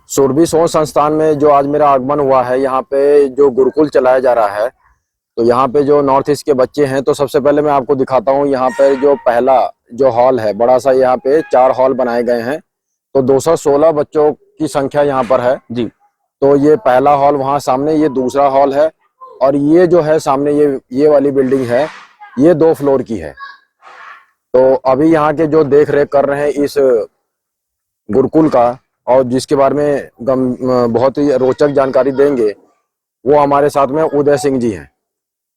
सुरभि सोच संस्थान में जो आज मेरा आगमन हुआ है, यहाँ पे जो गुरुकुल चलाया जा रहा है, तो यहाँ पे जो नॉर्थ ईस्ट के बच्चे हैं, तो सबसे पहले मैं आपको दिखाता हूँ। यहाँ पे जो पहला जो हॉल है, बड़ा सा, यहाँ पे 4 हॉल बनाए गए हैं। तो 216 बच्चों की संख्या यहाँ पर है जी। तो ये पहला हॉल वहाँ सामने, ये दूसरा हॉल है। और ये जो है सामने, ये वाली बिल्डिंग है, ये 2 फ्लोर की है। तो अभी यहाँ के जो देख रेख कर रहे हैं इस गुरुकुल का, और जिसके बारे में बहुत ही रोचक जानकारी देंगे, वो हमारे साथ में उदय सिंह जी हैं।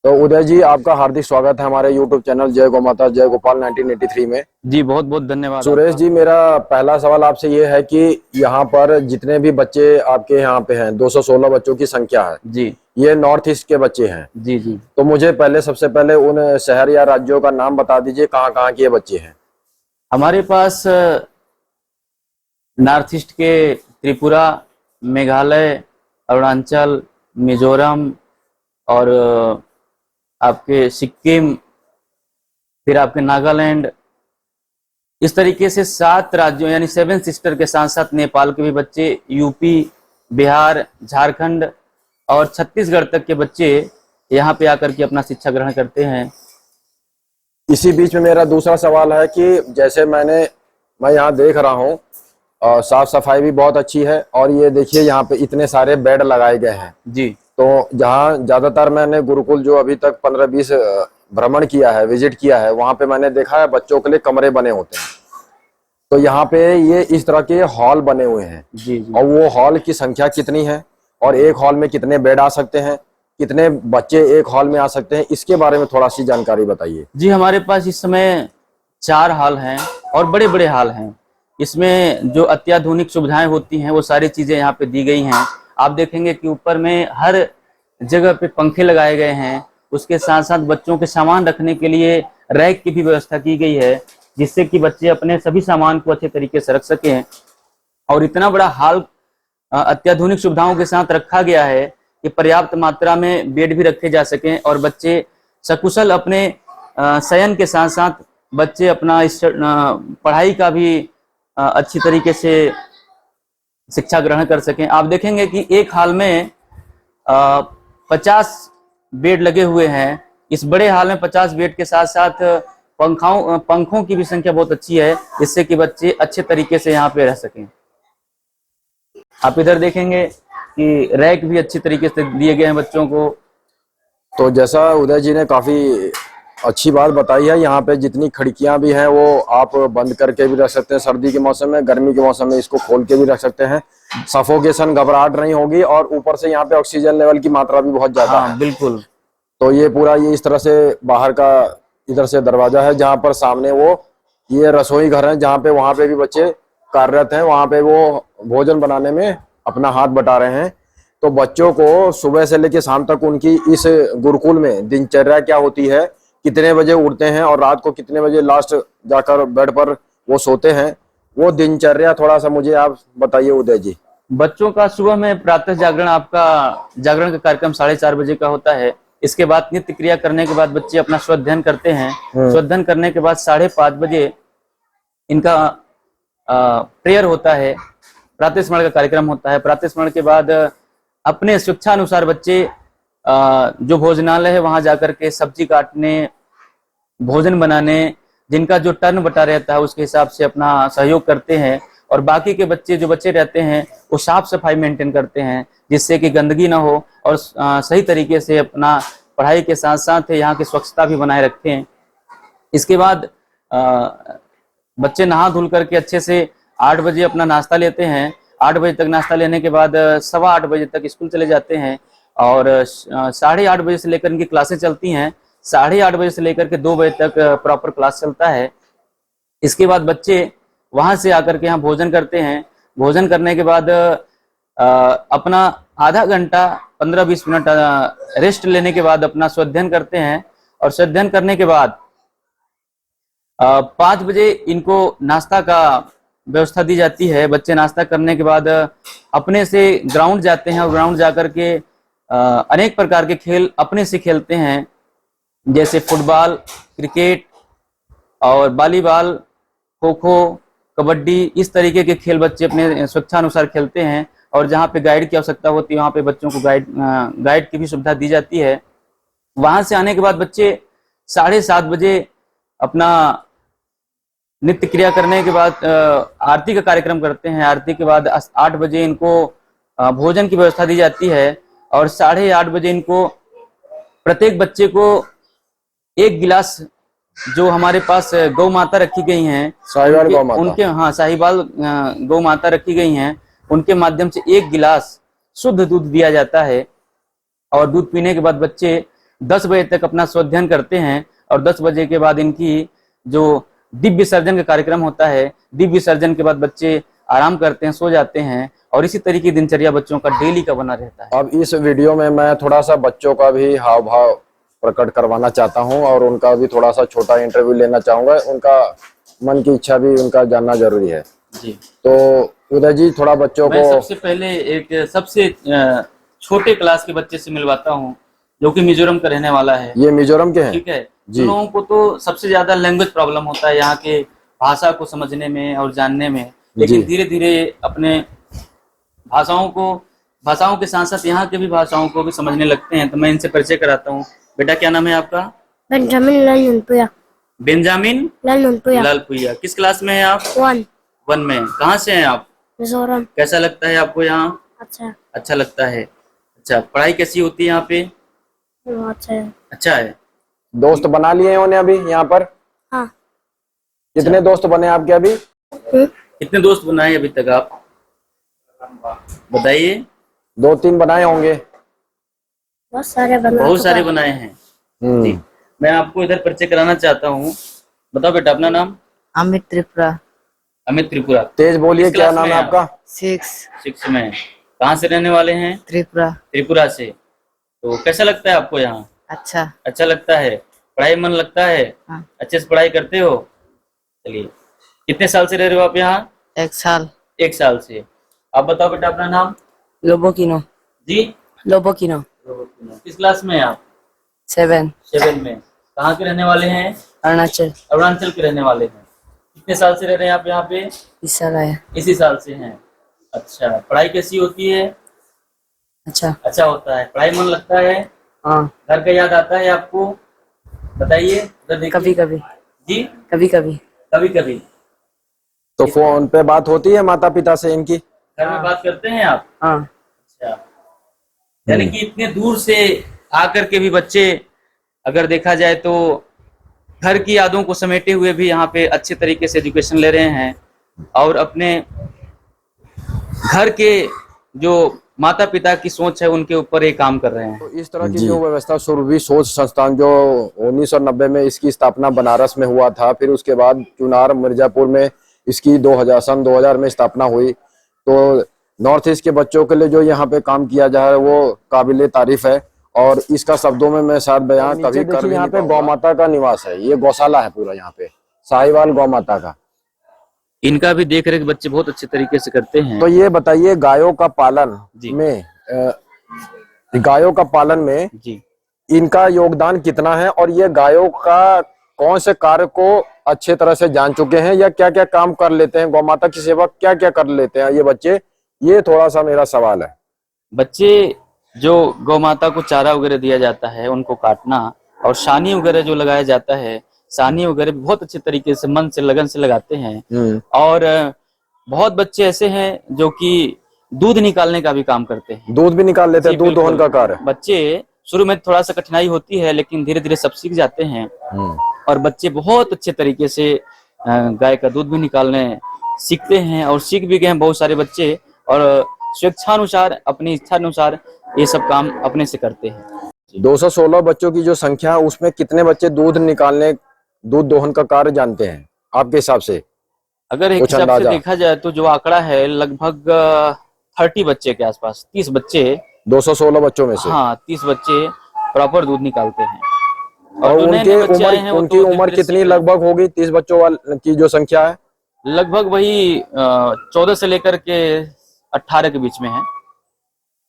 तो उदय जी, आपका हार्दिक स्वागत है हमारे यूट्यूब चैनल जय गौ माता जय गोपाल 1983 में। जी, बहुत बहुत धन्यवाद। सुरेश जी, मेरा पहला सवाल आपसे ये है कि यहाँ पर जितने भी बच्चे आपके यहाँ पे हैं, 216 बच्चों की संख्या है जी। ये नॉर्थ ईस्ट के बच्चे हैं। जी जी। तो मुझे सबसे पहले उन शहर या राज्यों का नाम बता दीजिए, कहाँ कहाँ के ये बच्चे हैं। हमारे पास नॉर्थ ईस्ट के त्रिपुरा, मेघालय, अरुणाचल, मिजोरम और आपके सिक्किम, फिर आपके नागालैंड, इस तरीके से 7 राज्यों यानी 7 सिस्टर के साथ साथ नेपाल के भी बच्चे, यूपी, बिहार, झारखंड और छत्तीसगढ़ तक के बच्चे यहाँ पे आकर के अपना शिक्षा ग्रहण करते हैं। इसी बीच में मेरा दूसरा सवाल है कि जैसे मैं यहाँ देख रहा हूँ, साफ सफाई भी बहुत अच्छी है, और ये देखिए यहाँ पे इतने सारे बेड लगाए गए हैं। जी। तो जहाँ ज्यादातर मैंने गुरुकुल जो अभी तक 15-20 भ्रमण किया है, विजिट किया है, वहां पे मैंने देखा है बच्चों के लिए कमरे बने होते हैं। तो यहाँ पे ये इस तरह के हॉल बने हुए हैं। जी जी। और वो हॉल की संख्या कितनी है, और एक हॉल में कितने बेड आ सकते हैं, कितने बच्चे एक हॉल में आ सकते हैं, इसके बारे में थोड़ा सी जानकारी बताइए। जी, हमारे पास इस समय 4 हॉल हैं और बड़े बड़े हॉल हैं। इसमें जो अत्याधुनिक सुविधाएं होती हैं वो सारी चीजें यहाँ पे दी गई हैं। आप देखेंगे कि ऊपर में हर जगह पे पंखे लगाए गए हैं। उसके साथ साथ बच्चों के सामान रखने के लिए रैक की भी व्यवस्था की गई है, जिससे कि बच्चे अपने सभी सामान को अच्छे तरीके से रख सकें। और इतना बड़ा हॉल अत्याधुनिक सुविधाओं के साथ रखा गया है कि पर्याप्त मात्रा में बेड भी रखे जा सकें और बच्चे सकुशल अपने शयन के साथ साथ बच्चे अपना पढ़ाई का भी अच्छी तरीके से शिक्षा ग्रहण कर सकें। आप देखेंगे कि एक हॉल में 50 बेड लगे हुए हैं। इस बड़े हॉल में 50 बेड के साथ साथ पंखों की भी संख्या बहुत अच्छी है, जिससे कि बच्चे अच्छे तरीके से यहाँ पे रह सकें। आप इधर देखेंगे कि रैक भी अच्छी तरीके से दिए गए हैं बच्चों को। तो जैसा उदय जी ने काफी अच्छी बात बताई है, यहाँ पे जितनी खिड़कियां भी हैं वो आप बंद करके भी रख सकते हैं सर्दी के मौसम में, गर्मी के मौसम में इसको खोल के भी रख सकते हैं। सफोकेशन, घबराहट नहीं होगी, और ऊपर से यहाँ पे ऑक्सीजन लेवल की मात्रा भी बहुत ज्यादा है। बिल्कुल। तो ये पूरा ये इस तरह से बाहर का इधर से दरवाजा है, जहाँ पर सामने वो ये रसोई घर है, जहाँ पे वहां पे भी बच्चे कार्यरत हैं, वहां पे वो भोजन बनाने में अपना हाथ बटा रहे हैं। तो बच्चों को सुबह से लेकर शाम तक उनकी इस गुरुकुल में दिनचर्या क्या होती है, कितने बजे उठते हैं और रात को कितने बजे लास्ट जाकर बेड पर वो सोते हैं, वो दिनचर्या थोड़ा सा मुझे आप बताइए उदय जी। बच्चों का सुबह में प्रातः जागरण, आपका जागरण का कार्यक्रम 4:30 बजे का होता है। इसके बाद नित्य क्रिया करने के बाद बच्चे अपना स्वाध्याय करते हैं। स्वाध्याय करने के बाद 5:30 बजे इनका प्रेयर होता है, प्रातः स्मरण का कार्यक्रम होता है। प्रातः स्मरण के बाद अपने स्वेच्छानुसार बच्चे जो भोजनालय है वहां जाकर के सब्जी काटने, भोजन बनाने, जिनका जो टर्न बटा रहता है उसके हिसाब से अपना सहयोग करते हैं। और बाकी के बच्चे जो बच्चे रहते हैं वो साफ सफाई मेंटेन करते हैं, जिससे कि गंदगी ना हो और सही तरीके से अपना पढ़ाई के साथ साथ यहाँ की स्वच्छता भी बनाए रखें। इसके बाद बच्चे नहा धुल करके अच्छे से 8 बजे अपना नाश्ता लेते हैं। 8 बजे तक नाश्ता लेने के बाद 8:15 बजे तक स्कूल चले जाते हैं, और 8:30 बजे से लेकर इनकी क्लासें चलती हैं। 8:30 बजे से लेकर के 2 बजे तक प्रॉपर क्लास चलता है। इसके बाद बच्चे वहां से आकर के यहाँ भोजन करते हैं। भोजन करने के बाद अपना आधा घंटा 15-20 मिनट रेस्ट लेने के बाद अपना स्वाध्याय करते हैं। और स्वाध्याय करने के बाद 5 बजे इनको नाश्ता का व्यवस्था दी जाती है। बच्चे नाश्ता करने के बाद अपने से ग्राउंड जाते हैं, और ग्राउंड जाकर के अनेक प्रकार के खेल अपने से खेलते हैं, जैसे फुटबॉल, क्रिकेट और वॉलीबॉल, खो खो, कबड्डी, इस तरीके के खेल बच्चे अपने स्वेच्छानुसार खेलते हैं। और जहाँ पे गाइड की आवश्यकता होती है वहाँ पे बच्चों को गाइड की भी सुविधा दी जाती है। वहां से आने के बाद बच्चे 7:30 बजे अपना नित्य क्रिया करने के बाद आरती का कार्यक्रम करते हैं। आरती के बाद 8 बजे इनको भोजन की व्यवस्था दी जाती है और 8:30 बजे इनको प्रत्येक बच्चे को 1 गिलास, जो हमारे पास गौ माता रखी गई हैं, साहिवाल गौ माता, उनके हाँ साहिवाल गौ माता रखी गई हैं, उनके माध्यम से 1 गिलास शुद्ध दूध दिया जाता है। और दूध पीने के बाद बच्चे 10 बजे तक अपना स्वाध्ययन करते हैं और 10 बजे के बाद इनकी जो दिव्य विसर्जन का कार्यक्रम होता है, दिव्य विसर्जन के बाद बच्चे आराम करते हैं, सो जाते हैं। और इसी तरीके की दिनचर्या बच्चों का डेली का बना रहता है। अब इस वीडियो में मैं थोड़ा सा बच्चों का भी हाव भाव प्रकट करवाना चाहता हूं और उनका भी थोड़ा सा छोटा इंटरव्यू लेना चाहूंगा। उनका मन की इच्छा भी उनका जानना जरूरी है जी। तो उदय जी थोड़ा बच्चों मैं को सबसे पहले एक सबसे छोटे क्लास के बच्चे से मिलवाता हूँ, जो कि मिजोरम का रहने वाला है। ये मिजोरम के हैं, ठीक है जी। उन लोगों को तो सबसे ज्यादा लैंग्वेज प्रॉब्लम होता है यहाँ के भाषा को समझने में और जानने में, लेकिन धीरे धीरे अपने भाषाओं के साथ साथ यहाँ के भी भाषाओं को भी समझने लगते हैं। तो मैं इनसे परिचय कराता हूँ। बेटा क्या नाम है आपका? बेंजामिन लालनुनपुया। बेंजामिन लालनुनपुया। लालपुया। किस क्लास में है आप? 1 में। कहाँ से हैं आप? मिजोरम। कैसा लगता है आपको यहाँ? अच्छा लगता है। अच्छा, पढ़ाई कैसी होती है यहाँ पे? अच्छा है। अच्छा है। दोस्त बना लिए हैं उन्हें अभी यहाँ पर? हाँ। कितने दोस्त बने आपके अभी? कितने दोस्त बनाए अभी तक आप बताइए? 2-3 बनाए होंगे। बहुत सारे बनाए हैं। जी। मैं आपको इधर परिचय कराना चाहता हूँ। बताओ बेटा अपना नाम। अमित त्रिपुरा। अमित त्रिपुरा। तेज बोलिए, क्या नाम है आपका? 6 में। कहाँ से रहने वाले हैं? त्रिपुरा से। तो कैसा लगता है आपको यहाँ? अच्छा लगता है। पढ़ाई मन लगता है? हाँ। अच्छे से पढ़ाई करते हो? चलिए, कितने साल से रह रहे हो आप यहाँ? 1 साल। 1 साल से। आप बताओ बेटा अपना नाम। लोबोकिनो। जी, लोबोकिनो। किस क्लास में हैं आप? 7 में। कहाँ के रहने वाले हैं? अरुणाचल के रहने वाले हैं। कितने साल से रह रहे हैं आप यहाँ पे? इस साल आया। इसी साल से हैं। अच्छा, पढ़ाई कैसी होती है? अच्छा होता है। पढ़ाई मन लगता है? हाँ। घर का याद आता है आपको? बताइए। कभी कभी। जी, कभी। तो फोन पे बात होती है माता पिता से इनकी? घर में बात करते हैं आप? हाँ। अच्छा, यानी कि इतने दूर से आकर के भी बच्चे, अगर देखा जाए तो घर की यादों को समेटे हुए भी यहाँ पे अच्छे तरीके से एजुकेशन ले रहे हैं और अपने घर के जो माता पिता की सोच है उनके ऊपर ये काम कर रहे हैं। तो इस तरह की जो व्यवस्था सुरभि सोच संस्थान जो 1990 में इसकी स्थापना बनारस में हुआ था, फिर उसके बाद चुनार मिर्जापुर में इसकी सन 2000 में स्थापना हुई। तो नॉर्थ ईस्ट के बच्चों के लिए जो यहाँ पे काम किया जा रहा है वो काबिले तारीफ है और इसका शब्दों में मैं शायद बयां कभी कर नहीं। यहाँ पे गौ माता का निवास है, ये गौशाला है पूरा यहाँ पे, साहिवाल गौ माता का। इनका भी देख रेख बच्चे बहुत अच्छे तरीके से करते हैं। तो ये बताइए, गायों का पालन में जी इनका योगदान कितना है और ये गायों का कौन से कार्य को अच्छे तरह से जान चुके हैं या क्या क्या काम कर लेते हैं? गौ माता की सेवा क्या क्या कर लेते हैं ये बच्चे? ये थोड़ा सा मेरा सवाल है। बच्चे जो गौ माता को चारा वगैरह दिया जाता है उनको काटना और सानी वगैरह जो लगाया जाता है, सानी वगैरह बहुत अच्छे तरीके से मन से लगन से लगाते हैं। और बहुत बच्चे ऐसे हैं जो कि दूध निकालने का भी काम करते हैं। दूध भी निकाल लेते हैं, दूध दोहन का कार्य। बच्चे शुरू में थोड़ा सा कठिनाई होती है लेकिन धीरे धीरे सब सीख जाते हैं और बच्चे बहुत अच्छे तरीके से गाय का दूध भी निकालने सीखते हैं और सीख भी गए हैं बहुत सारे बच्चे और स्वेच्छानुसार अपनी इच्छा अनुसार ये सब काम अपने से करते हैं। 216 बच्चों की जो संख्या है उसमें कितने बच्चे दूध दोहन का कार्य जानते हैं आपके हिसाब से? अगर एक हिसाब से देखा जाए तो जो आंकड़ा है लगभग 30 बच्चे के आसपास, 30 बच्चे 216 बच्चों में से। हाँ, 30 बच्चे प्रॉपर दूध निकालते हैं। और उनकी उम्र कितनी लगभग होगी 30 बच्चों की जो संख्या है? लगभग वही 14 से लेकर के 18 के बीच में है।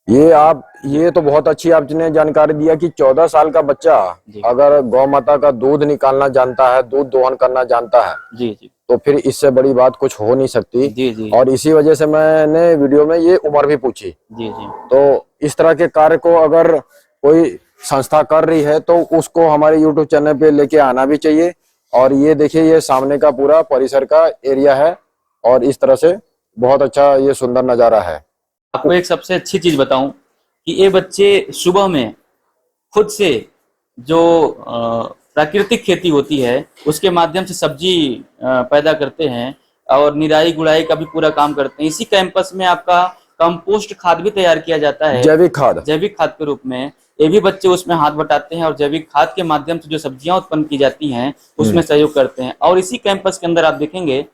ये तो बहुत अच्छी आपने जानकारी दिया कि 14 साल का बच्चा जी। अगर गौ माता का दूध निकालना जानता है, दूध दोहन करना जानता है, जी जी तो फिर इससे बड़ी बात कुछ हो नहीं सकती। जी जी और इसी वजह से मैंने वीडियो में ये उम्र भी पूछी। जी जी तो इस तरह के कार्य को अगर कोई संस्था कर रही है तो उसको हमारे YouTube चैनल पे लेके आना भी चाहिए। और ये देखिए, ये सामने का पूरा परिसर का एरिया है और इस तरह से बहुत अच्छा ये सुंदर नजारा है। आपको एक सबसे अच्छी चीज बताऊं कि ये बच्चे सुबह में खुद से जो प्राकृतिक खेती होती है उसके माध्यम से सब्जी पैदा करते हैं और निराई गुड़ाई का भी पूरा काम करते हैं। इसी कैंपस में आपका कंपोस्ट खाद भी तैयार किया जाता है, जैविक खाद के रूप में। ये भी बच्चे उसमें हाथ बटाते हैं और जैविक खाद के माध्यम से जो सब्जियां उत्पन्न की जाती हैं उसमें सहयोग करते हैं। और इसी कैंपस के अंदर आप देखेंगे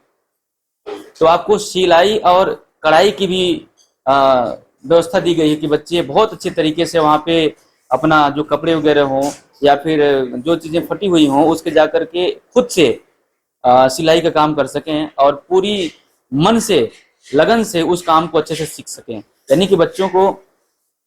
तो आपको सिलाई और कढ़ाई की भी व्यवस्था दी गई है कि बच्चे बहुत अच्छे तरीके से वहाँ पे अपना जो कपड़े वगैरह हों या फिर जो चीजें फटी हुई हों उसके जाकर के खुद से सिलाई का काम कर सकें और पूरी मन से, लगन से उस काम को अच्छे से सीख सकें। यानी कि बच्चों को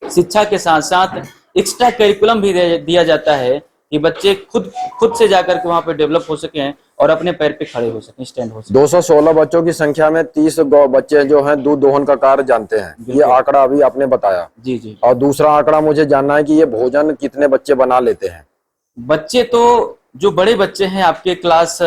शिक्षा के साथ साथ एक्स्ट्रा करिकुलम भी दिया जाता है कि बच्चे खुद से जाकर के वहाँ पे डेवलप हो सकें और अपने पैर पे खड़े हो सकें, स्टैंड हो सकें। 216 बच्चों की संख्या में 30 बच्चे जो हैं दूध दोहन का कार्य जानते हैं, ये आंकड़ा अभी आपने बताया। जी जी। और दूसरा आंकड़ा मुझे जानना है कि ये भोजन कितने बच्चे बना लेते हैं? बच्चे तो जो बड़े बच्चे हैं आपके क्लास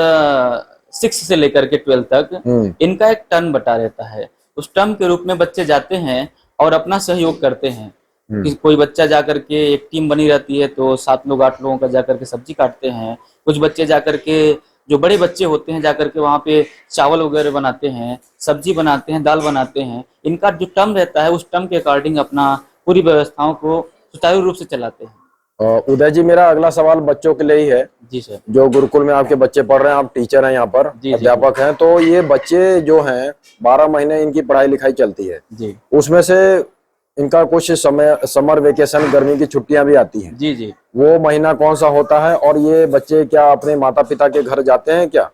6 से लेकर के 12 तक, इनका एक टर्न बटा रहता है। उस टर्न के रूप में बच्चे जाते हैं और अपना सहयोग करते हैं। कि कोई बच्चा जाकर के, एक टीम बनी रहती है तो 7 लोग 8 लोगों का जाकर के सब्जी काटते हैं। कुछ बच्चे जाकर के, जो बड़े बच्चे होते हैं, जाकर के वहाँ पे चावल वगैरह बनाते हैं, सब्जी बनाते हैं, दाल बनाते हैं। इनका जो टर्म रहता है उस टर्म के अकॉर्डिंग अपना पूरी व्यवस्थाओं को सुचारू रूप से चलाते हैं। उदय जी, मेरा अगला सवाल बच्चों के लिए ही है। जी सर। जो गुरुकुल में आपके बच्चे पढ़ रहे हैं, आप टीचर हैं यहाँ पर, अध्यापक हैं, तो ये बच्चे जो हैं 12 महीने इनकी पढ़ाई लिखाई चलती है जी। उसमें से इनका कुछ समय समर वेकेशन, गर्मी की छुट्टियां भी आती हैं। जी जी। वो महीना कौन सा होता है और ये बच्चे क्या अपने माता पिता के घर जाते हैं क्या?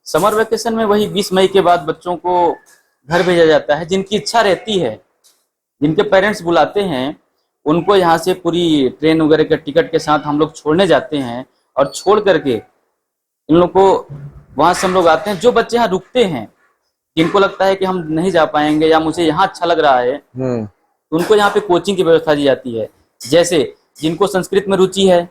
समर वेकेशन में वही 20 मई के बाद बच्चों को घर भेजा जाता है। जिनकी इच्छा रहती है, जिनके पेरेंट्स बुलाते हैं, उनको यहाँ से पूरी ट्रेन वगैरह के टिकट के साथ हम लोग छोड़ने जाते हैं और छोड़ करके इन लोग को वहां से हम लोग आते हैं। जो बच्चे यहाँ रुकते हैं, जिनको लगता है कि हम नहीं जा पाएंगे या मुझे यहाँ अच्छा लग रहा है, उनको यहाँ पे कोचिंग की व्यवस्था दी जाती है। जैसे जिनको संस्कृत में रुचि है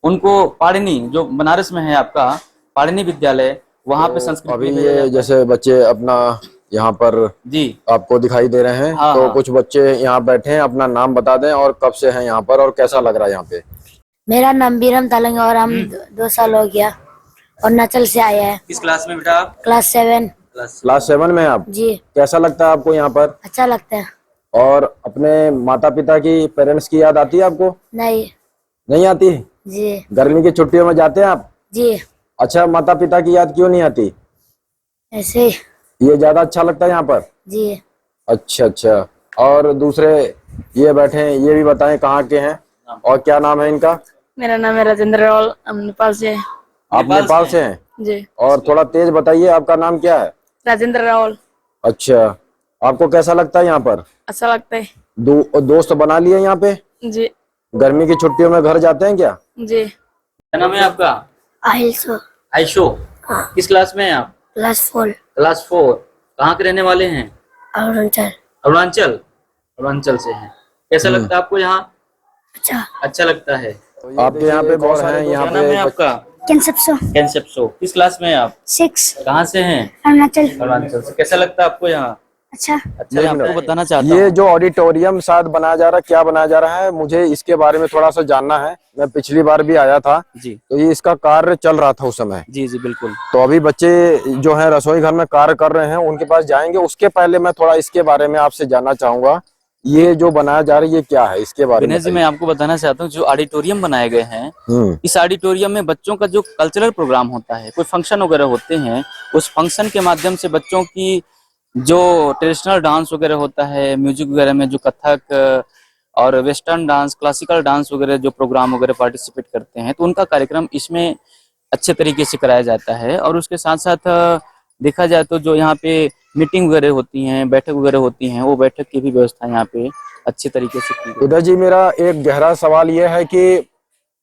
उनको पाणिनि, जो बनारस में है आपका पाणिनि विद्यालय, वहाँ पे संस्कृत अभी ये जैसे बच्चे अपना यहाँ पर जी आपको दिखाई दे रहे हैं, हाँ, तो हाँ। कुछ बच्चे यहाँ बैठे हैं, अपना नाम बता दें और कब से हैं यहाँ पर और कैसा लग रहा है यहाँ पे? मेरा नाम बीरम तालंग और हम 2 साल हो गया और नचल से आया है। किस क्लास में बेटा आप? क्लास 7। क्लास 7 में आप? जी। कैसा लगता है आपको यहाँ पर? अच्छा लगता है। और अपने माता पिता की, पेरेंट्स की याद आती है आपको? नहीं आती? जी। गर्मी की छुट्टियों में जाते हैं आप? जी। अच्छा, माता पिता की याद क्यों नहीं आती? ऐसे ये ज्यादा अच्छा लगता है यहाँ पर? जी। अच्छा। और दूसरे ये बैठे हैं, ये भी बताएं कहाँ के हैं और क्या नाम है इनका? मेरा नाम है राजेंद्र रावल, हम नेपाल से हैं। आप नेपाल से हैं? जी। और थोड़ा तेज बताइए, आपका नाम क्या है? राजेंद्र रावल। अच्छा, आपको कैसा लगता है यहाँ पर? अच्छा लगता है। दोस्त बना लिए यहाँ पे? जी। गर्मी की छुट्टियों में घर जाते हैं क्या? जी। क्या नाम है आपका? आयशो। किस क्लास में हैं आप? क्लास 4। क्लास 4। कहाँ के रहने वाले हैं? अरुणाचल से हैं। कैसा लगता है आपको यहाँ? अच्छा लगता है। आपके यहाँ पे बहुत हैं यहाँ क्या नाम है पे? आपका? कैंसेप्सो। किस क्लास में हैं आप? 6। कहाँ से हैं? अरुणाचल से। कैसा लगता है आपको यहाँ? अच्छा। मैं आपको बताना चाहता हूँ, ये जो ऑडिटोरियम शायद बनाया जा रहा है, क्या बनाया जा रहा है, मुझे इसके बारे में थोड़ा सा जानना है। मैं पिछली बार भी आया था जी। तो ये इसका कार्य चल रहा था उस समय। जी बिल्कुल। तो अभी बच्चे जो हैं रसोई घर में कार्य कर रहे हैं, उनके पास जाएंगे। उसके पहले मैं थोड़ा इसके बारे में आपसे जानना चाहूंगा, ये जो बनाया जा रहा है ये क्या है, इसके बारे में? जी, मैं आपको बताना चाहता हूँ, जो ऑडिटोरियम बनाए गए हैं, इस ऑडिटोरियम में बच्चों का जो कल्चरल प्रोग्राम होता है, कोई फंक्शन वगैरह होते हैं, उस फंक्शन के माध्यम से बच्चों की जो ट्रेडिशनल डांस वगैरह होता है, म्यूजिक वगैरह में जो कथक और वेस्टर्न डांस, क्लासिकल डांस वगैरह जो प्रोग्राम वगैरह पार्टिसिपेट करते हैं, तो उनका कार्यक्रम इसमें अच्छे तरीके से कराया जाता है। और उसके साथ साथ देखा जाए तो जो यहाँ पे मीटिंग वगैरह होती हैं, बैठक वगैरह होती हैं, वो बैठक की भी व्यवस्था यहाँ पे अच्छी तरीके से की गई उदय जी, मेरा एक गहरा सवाल ये है कि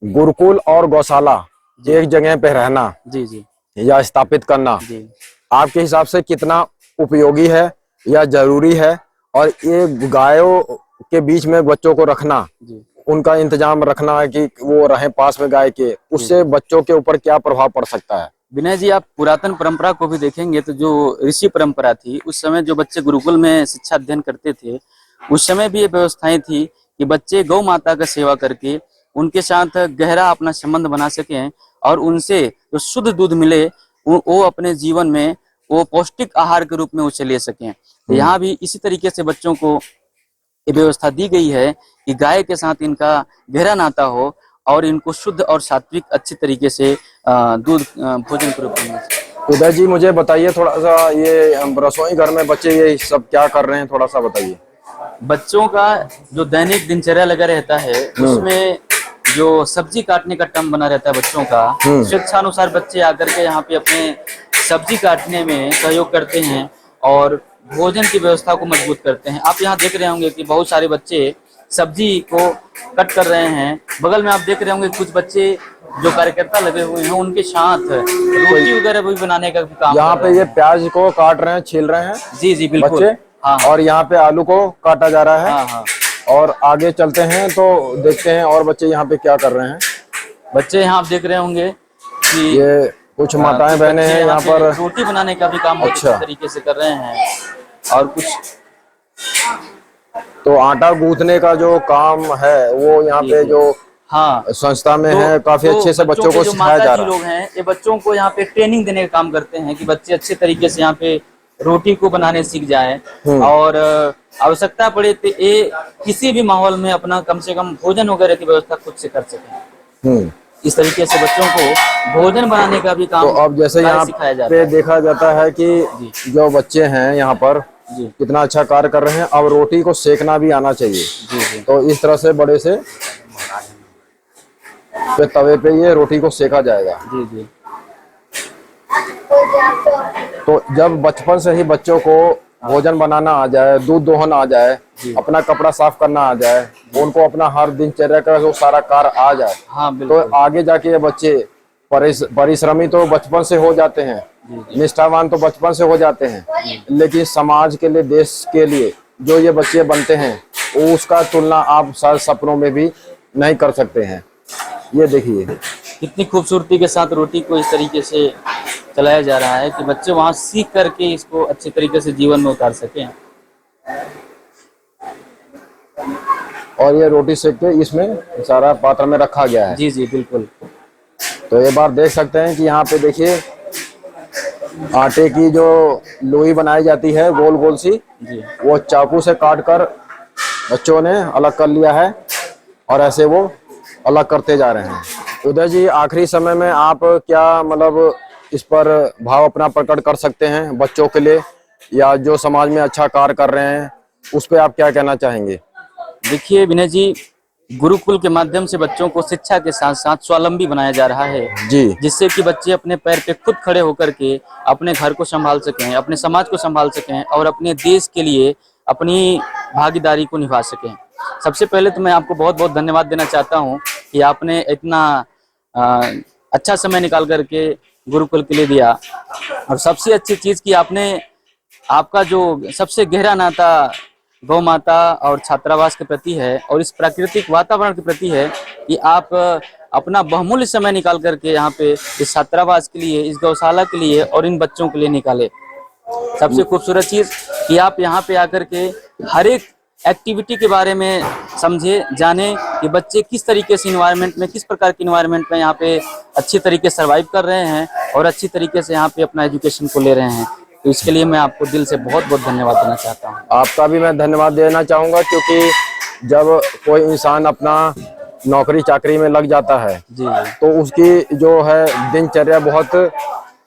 गुरुकुल और गौशाला एक जगह पे रहना है। जी जी या स्थापित करना जी। आपके हिसाब से कितना उपयोगी है या जरूरी है? और ये गायों के बीच में बच्चों को रखना, जी उनका इंतजाम रखना है कि वो रहें पास में गाय के, उससे बच्चों के ऊपर क्या प्रभाव पड़ सकता है? विनय जी, आप पुरातन परंपरा को भी देखेंगे तो जो ऋषि परंपरा थी, उस समय जो बच्चे गुरुकुल में शिक्षा अध्ययन करते थे, उस समय भी ये व्यवस्थाएं थी कि बच्चे गौ माता का सेवा करके उनके साथ गहरा अपना संबंध बना सकें और उनसे जो शुद्ध दूध मिले वो अपने जीवन में वो पौष्टिक आहार के रूप में उसे ले सकें। तो यहाँ भी इसी तरीके से बच्चों को ये व्यवस्था दी गई है कि गाय के साथ इनका गहरा नाता हो और इनको शुद्ध और सात्विक अच्छी तरीके से दूध भोजन के रूप में मिले। उदय जी, मुझे बताइए थोड़ा सा, ये रसोई घर में बच्चे ये सब क्या कर रहे हैं, थोड़ा सा बताइए। बच्चों का जो दैनिक दिनचर्या लगा रहता है, उसमें जो सब्जी काटने का टर्म बना रहता है बच्चों का, स्वेच्छानुसार बच्चे आकर के यहाँ पे अपने सब्जी काटने में सहयोग करते हैं और भोजन की व्यवस्था को मजबूत करते हैं। आप यहाँ देख रहे होंगे कि बहुत सारे बच्चे सब्जी को कट कर रहे हैं। बगल में आप देख रहे होंगे कुछ बच्चे जो कार्यकर्ता लगे हुए हैं, उनके साथ रोटी वगैरह भी बनाने का भी काम यहाँ पे ये प्याज को काट रहे हैं, छील रहे हैं। जी जी बिल्कुल। बच्चे हाँ और यहाँ पे आलू को काटा जा रहा है। हाँ हाँ। और आगे चलते हैं तो देखते हैं और बच्चे यहाँ पे क्या कर रहे हैं। बच्चे यहाँ आप देख रहे होंगे कि ये कुछ माताएं बहनें हैं यहाँ पर रोटी बनाने का भी काम बहुत अच्छे तरीके से कर रहे हैं। और कुछ तो आटा गूंथने का जो काम है वो यहाँ पे जो हाँ संस्था में है, काफी अच्छे से बच्चों को सिखाया जा रहा है। लोग हैं ये बच्चों को यहाँ पे ट्रेनिंग देने का काम करते हैं कि बच्चे अच्छे तरीके से यहाँ पे रोटी को बनाने सीख जाएं और आवश्यकता पड़े तो ये किसी भी माहौल में अपना कम से कम भोजन वगैरह की व्यवस्था खुद से कर सकें। इस तरीके से बच्चों को भोजन बनाने का भी काम तो अब जैसे यहाँ सिखाया जाता पे है। देखा जाता है कि जो बच्चे हैं यहाँ पर कितना अच्छा कार्य कर रहे हैं। अब रोटी को सेकना भी आना चाहिए। जी। तो इस तरह से बड़े से तवे पे ये रोटी को सेका जाएगा। जी जी। तो जब बचपन से ही बच्चों को भोजन बनाना आ जाए, दूध दोहन आ जाए, अपना कपड़ा साफ करना आ जाए, उनको अपना हर दिनचर्या का जो सारा कार्य आ जाए, हाँ तो आगे जाके ये बच्चे परिश्रमी तो बचपन से हो जाते हैं, निष्ठावान तो बचपन से हो जाते हैं, लेकिन समाज के लिए, देश के लिए जो ये बच्चे बनते हैं वो उसका तुलना आप शायद सपनों में भी नहीं कर सकते हैं। ये देखिए कितनी खूबसूरती के साथ रोटी को इस तरीके से चलाया जा रहा है कि बच्चे वहां सीख करके इसको अच्छे तरीके से जीवन में उतार सकें। और ये रोटी सेक के इसमें सारा पात्र में रखा गया है। जी जी बिल्कुल। तो ये बार देख सकते हैं कि यहाँ पे देखिए आटे की जो लोई बनाई जाती है गोल गोल सी, वो चाकू से काट कर बच्चों ने अलग कर लिया है और ऐसे वो अलग करते जा रहे हैं। उदय जी, आखिरी समय में आप क्या मतलब इस पर भाव अपना प्रकट कर सकते हैं बच्चों के लिए, या जो समाज में अच्छा कार्य कर रहे हैं उस पर आप क्या कहना चाहेंगे? देखिए विनय जी, गुरुकुल के माध्यम से बच्चों को शिक्षा के साथ साथ स्वावलंबी बनाया जा रहा है जी, जिससे कि बच्चे अपने पैर पे खुद खड़े होकर के अपने घर को संभाल सकें, अपने समाज को संभाल सकें और अपने देश के लिए अपनी भागीदारी को निभा सकें। सबसे पहले तो मैं आपको बहुत बहुत धन्यवाद देना चाहता हूं कि आपने इतना अच्छा समय निकाल करके गुरुकुल के लिए दिया। और सबसे अच्छी चीज कि आपका जो सबसे गहरा नाता गौ माता और छात्रावास के प्रति है और इस प्राकृतिक वातावरण के प्रति है कि आप अपना बहुमूल्य समय निकाल करके यहाँ पे इस छात्रावास के लिए, इस गौशाला के लिए और इन बच्चों के लिए निकाले। सबसे खूबसूरत चीज कि आप यहाँ पे आकर के हर एक एक्टिविटी के बारे में समझे, जाने कि बच्चे किस तरीके से इन्वायरमेंट में, किस प्रकार के इन्वायरमेंट में यहाँ पे अच्छी तरीके से सर्वाइव कर रहे हैं और अच्छी तरीके से यहाँ पे अपना एजुकेशन को ले रहे हैं। तो इसके लिए मैं आपको दिल से बहुत बहुत धन्यवाद देना चाहता हूँ। आपका भी मैं धन्यवाद देना चाहूँगा, क्योंकि जब कोई इंसान अपना नौकरी चाकरी में लग जाता है जी तो उसकी जो है दिनचर्या बहुत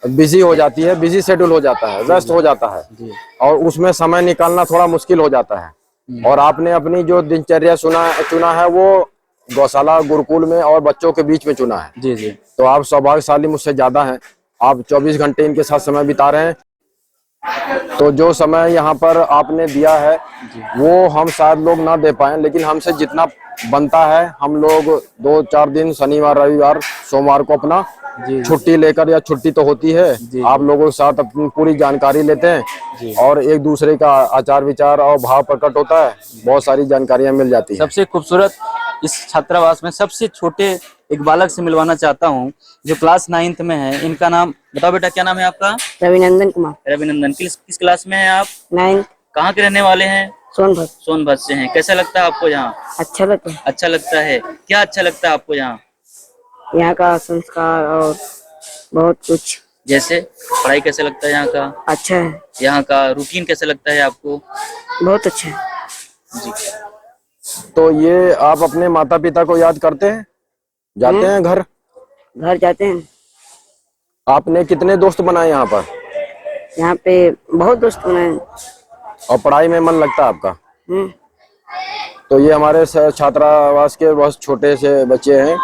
बिजी हो जाती है, बिजी शेड्यूल हो जाता है, व्यस्त हो जाता है जी। और उसमें समय निकालना थोड़ा मुश्किल हो जाता है। और आपने अपनी जो दिनचर्या चुना है वो गौशाला गुरुकुल में और बच्चों के बीच में चुना है। जी जी। तो आप सौभाग्यशाली मुझसे ज्यादा हैं। आप 24 घंटे इनके साथ समय बिता रहे हैं। तो जो समय यहाँ पर आपने दिया है वो हम शायद लोग ना दे पाए, लेकिन हमसे जितना बनता है हम लोग 2-4 दिन शनिवार रविवार सोमवार को अपना जी। छुट्टी लेकर, या छुट्टी तो होती है, जी। आप लोगों के साथ अपनी पूरी जानकारी लेते हैं और एक दूसरे का आचार विचार और भाव प्रकट होता है, बहुत सारी जानकारियां मिल जाती है। सबसे खूबसूरत इस छात्रावास में सबसे छोटे एक बालक से मिलवाना चाहता हूँ जो क्लास 9th में है। इनका नाम बताओ बेटा, क्या नाम है आपका? रविनंदन कुमार। रविनंदन। किस क्लास में है आप? 9th। कहाँ के रहने वाले हैं? सोनभद्र। सोनभद्र से हैं। कैसा लगता है आपको यहाँ? अच्छा लगता है। अच्छा लगता है। क्या अच्छा लगता है आपको यहाँ? यहाँ का संस्कार और बहुत कुछ। जैसे पढ़ाई कैसा लगता है यहाँ का? अच्छा है। यहाँ का रूटीन कैसा लगता है आपको? बहुत अच्छा है। जी। तो ये आप अपने माता पिता को याद करते हैं, जाते हैं घर? घर जाते हैं। आपने कितने दोस्त बनाए यहाँ पर? यहाँ पे बहुत दोस्त बनाए। और पढ़ाई में मन लगता है आपका? हम्म। तो ये हमारे छात्रावास के बहुत छोटे से बच्चे हैं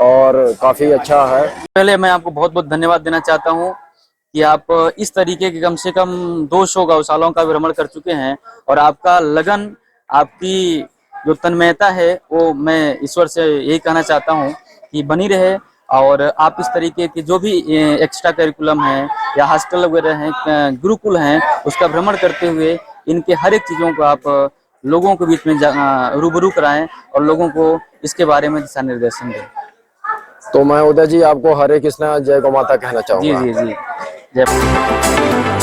और काफी अच्छा है। पहले मैं आपको बहुत बहुत धन्यवाद देना चाहता हूँ कि आप इस तरीके के कम से कम 200 गौशालाओं का भ्रमण कर चुके हैं और आपका लगन, आपकी जो तन्मयता है वो मैं ईश्वर से यही कहना चाहता हूँ कि बनी रहे। और आप इस तरीके के जो भी एक्स्ट्रा करिकुलम है या हॉस्टल वगैरह हैं, गुरुकुल हैं, उसका भ्रमण करते हुए इनके हर एक चीज़ों को आप लोगों के बीच में रूबरू कराएं और लोगों को इसके बारे में दिशा निर्देशन दें। तो मैं उदय जी आपको हरे कृष्णा जय गौ माता कहना चाहूँगा। जी जी जी, जय।